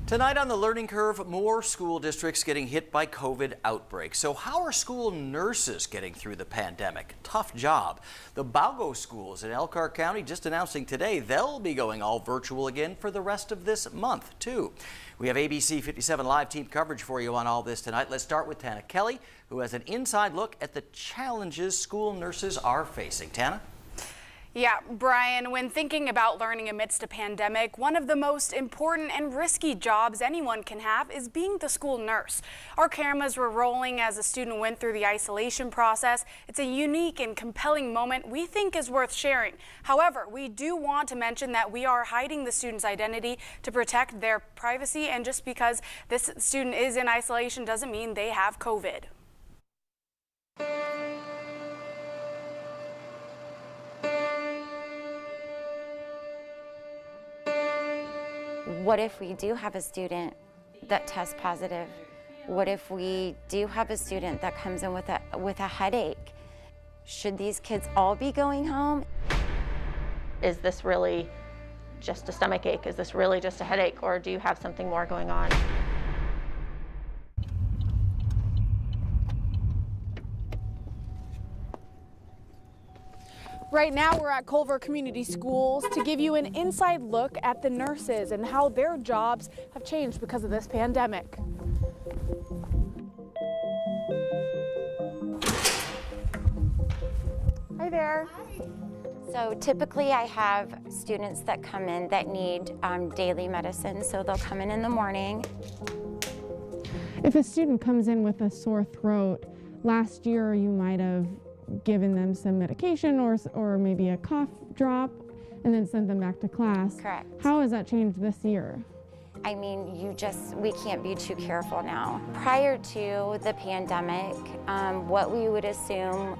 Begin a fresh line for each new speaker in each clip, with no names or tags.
Tonight on the Learning Curve, more school districts getting hit by COVID outbreaks. So how are school nurses getting through the pandemic? Tough job. The Baugo schools in Elkhart County just announcing today they'll be going all virtual again for the rest of this month, too. We have ABC 57 Live team coverage for you on all this tonight. Let's start with Tana Kelly, who has an inside look at the challenges school nurses are facing. Tana?
Yeah, Brian, when thinking about learning amidst a pandemic, one of the most important and risky jobs anyone can have is being the school nurse. Our cameras were rolling as a student went through the isolation process. It's a unique and compelling moment we think is worth sharing. However, we do want to mention that we are hiding the student's identity to protect their privacy, and just because this student is in isolation doesn't mean they have COVID.
What if we do have a student that tests positive? What if we do have a student that comes in with a headache? Should these kids all be going home?
Is this really just a stomach ache? Is this really just a headache? Or do you have something more going on?
Right now we're at Culver Community Schools to give you an inside look at the nurses and how their jobs have changed because of this pandemic. Hi there.
So typically I have students that come in that need daily medicine, so they'll come in the morning.
If a student comes in with a sore throat, last year you might have given them some medication or maybe a cough drop and then sent them back to class.
Correct.
How has that changed this year?
I mean, we can't be too careful now. Prior to the pandemic, what we would assume,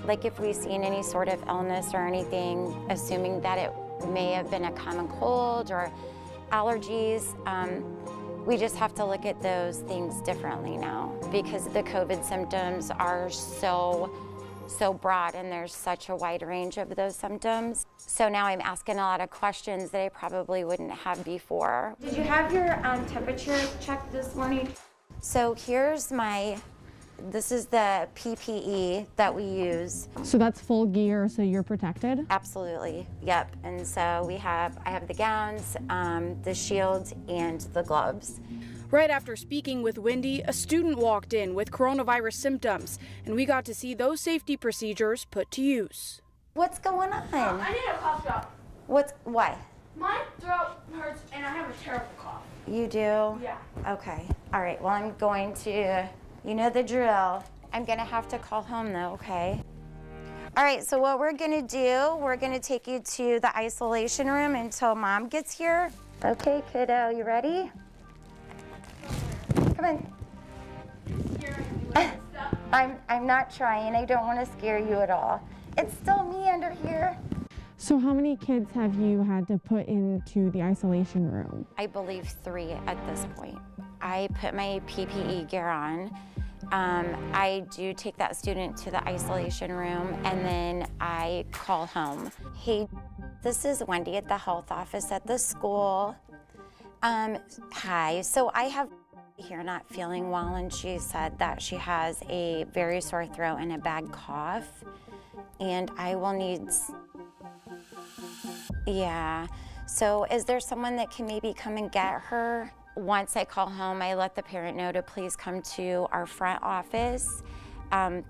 like if we've seen any sort of illness or anything, assuming that it may have been a common cold or allergies, we just have to look at those things differently now because the COVID symptoms are so broad and there's such a wide range of those symptoms. So now I'm asking a lot of questions that I probably wouldn't have before. Did you have your temperature checked this morning? So this is the PPE that we use.
So that's full gear, so you're protected?
Absolutely, yep. And so I have the gowns, the shields, and the gloves.
Right after speaking with Wendy, a student walked in with coronavirus symptoms, and we got to see those safety procedures put to use.
What's going on?
I need a cough drop.
Why?
My throat hurts and I have a terrible cough.
You do?
Yeah.
Okay. All right. Well, I'm going to, you know the drill. I'm going to have to call home though, okay? All right. So what we're going to do, we're going to take you to the isolation room until Mom gets here. Okay, kiddo, you ready? Come in. I'm not trying. I don't want to scare you at all. It's still me under here.
So how many kids have you had to put into the isolation room?
I believe 3 at this point. I put my PPE gear on. I do take that student to the isolation room and then I call home. Hey, this is Wendy at the health office at the school. Hi, so I have here not feeling well, and she said that she has a very sore throat and a bad cough, and I will need, yeah. So is there someone that can maybe come and get her? Once I call home, I let the parent know to please come to our front office.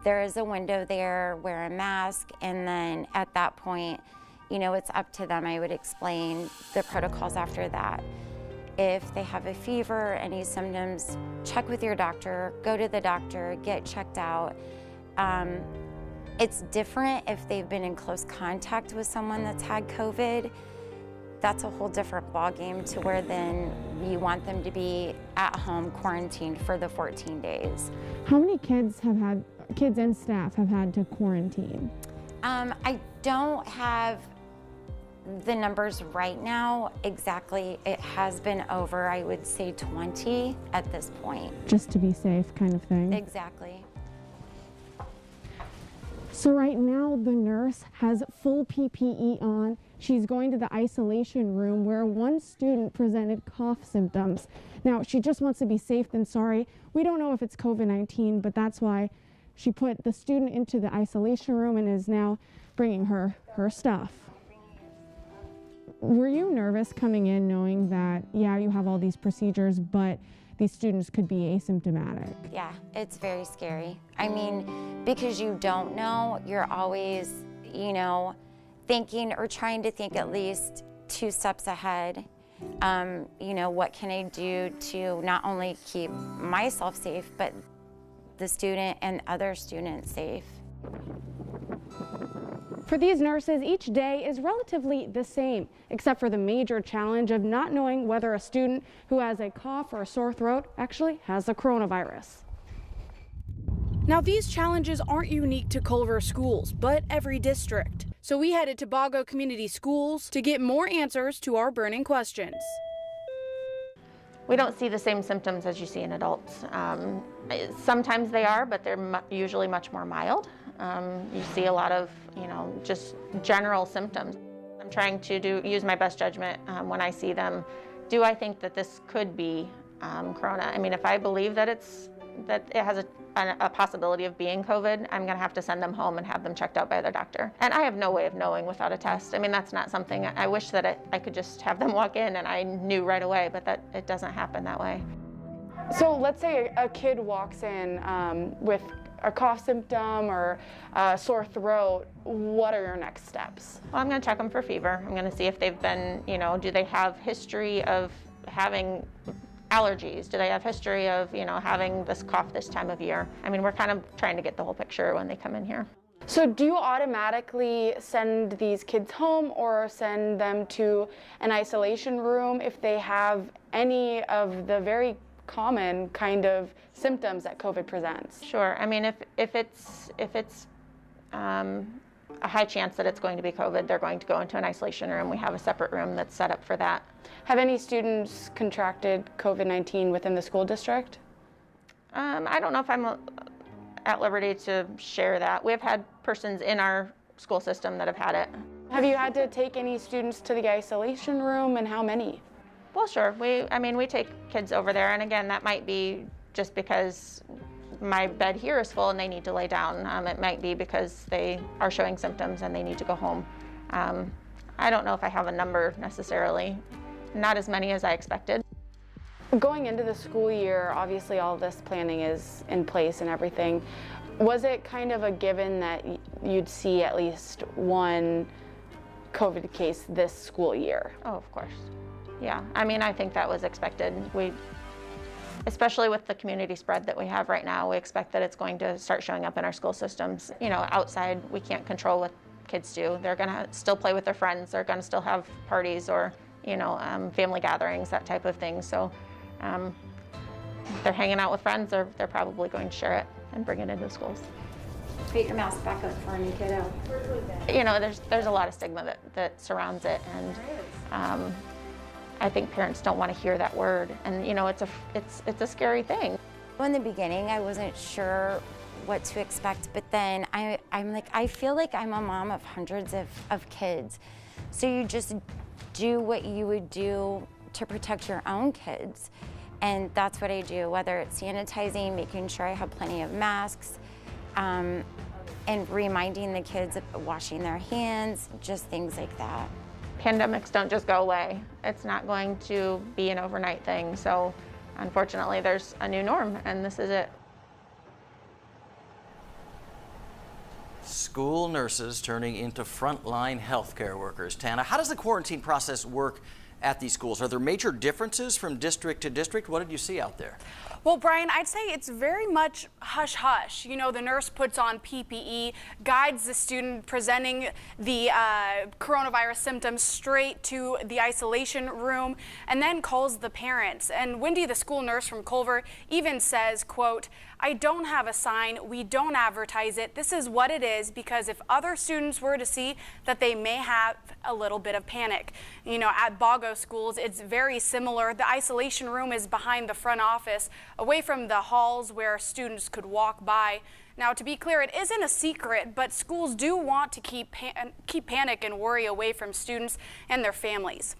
There is a window there, wear a mask, and then at that point, you know, it's up to them. I would explain the protocols after that. If they have a fever, any symptoms, check with your doctor, go to the doctor, get checked out. It's different if they've been in close contact with someone that's had COVID. That's a whole different ballgame to where then you want them to be at home quarantined for the 14 days.
How many kids and staff have had to quarantine?
I don't have the numbers right now exactly. It has been over, I would say 20 at this point.
Just to be safe kind of thing?
Exactly.
So right now the nurse has full PPE on. She's going to the isolation room where one student presented cough symptoms. Now, she just wants to be safe than sorry. We don't know if it's COVID-19, but that's why she put the student into the isolation room and is now bringing her stuff. Were you nervous coming in knowing that, yeah, you have all these procedures, but these students could be asymptomatic?
Yeah, it's very scary. I mean, because you don't know, you're always, you know, thinking or trying to think at least 2 steps ahead. You know, what can I do to not only keep myself safe, but the student and other students safe?
For these nurses, each day is relatively the same, except for the major challenge of not knowing whether a student who has a cough or a sore throat actually has the coronavirus.
Now, these challenges aren't unique to Culver schools, but every district. So we headed to Baugo Community Schools to get more answers to our burning questions.
We don't see the same symptoms as you see in adults. Sometimes they are, but they're usually much more mild. You see a lot of, you know, just general symptoms. I'm trying to use my best judgment when I see them. Do I think that this could be corona? I mean, if I believe that it has a possibility of being COVID, I'm gonna have to send them home and have them checked out by their doctor. And I have no way of knowing without a test. I mean, that's not something, I wish that I could just have them walk in and I knew right away, but that it doesn't happen that way.
So let's say a kid walks in with a cough symptom or a sore throat. What are your next steps?
Well, I'm gonna check them for fever. I'm gonna see if they've been, you know, do they have history of having allergies? Do they have history of, you know, having this cough this time of year? I mean, we're kind of trying to get the whole picture when they come in here.
So do you automatically send these kids home or send them to an isolation room if they have any of the very common kind of symptoms that COVID presents?
Sure. I mean, if it's a high chance that it's going to be COVID, they're going to go into an isolation room. We have a separate room that's set up for that.
Have any students contracted COVID-19 within the school district?
I don't know if I'm at liberty to share that. We've had persons in our school system that have had it.
Have you had to take any students to the isolation room, and how many?
Well, sure. We take kids over there, and again, that might be just because my bed here is full and they need to lay down. It might be because they are showing symptoms and they need to go home. I don't know if I have a number necessarily. Not as many as I expected.
Going into the school year, obviously all this planning is in place and everything. Was it kind of a given that you'd see at least one COVID case this school year?
Oh, of course. Yeah, I mean, I think that was expected. Especially with the community spread that we have right now, we expect that it's going to start showing up in our school systems. You know, outside, we can't control what kids do. They're gonna still play with their friends. They're gonna still have parties or, you know, family gatherings, that type of thing. So if they're hanging out with friends, they're probably going to share it and bring it into the schools.
Put your mask back up for me, kiddo.
You know, there's a lot of stigma that surrounds it, and I think parents don't want to hear that word, and you know, it's a scary thing.
In the beginning, I wasn't sure what to expect, but then I'm like, I feel like I'm a mom of hundreds of kids. So you just do what you would do to protect your own kids. And that's what I do, whether it's sanitizing, making sure I have plenty of masks, and reminding the kids of washing their hands, just things like that.
Pandemics don't just go away. It's not going to be an overnight thing. So unfortunately, there's a new norm, and this is it.
School nurses turning into frontline healthcare workers. Tana, how does the quarantine process work at these schools? Are there major differences from district to district? What did you see out there?
Well, Brian, I'd say it's very much hush-hush. You know, the nurse puts on PPE, guides the student presenting the coronavirus symptoms straight to the isolation room, and then calls the parents. And Wendy, the school nurse from Culver, even says, quote, "I don't have a sign. We don't advertise it. This is what it is, because if other students were to see that, they may have a little bit of panic." You know, at Baugo Baugo schools, it's very similar. The isolation room is behind the front office, away from the halls where students could walk by. Now, to be clear, it isn't a secret, but schools do want to keep panic and worry away from students and their families.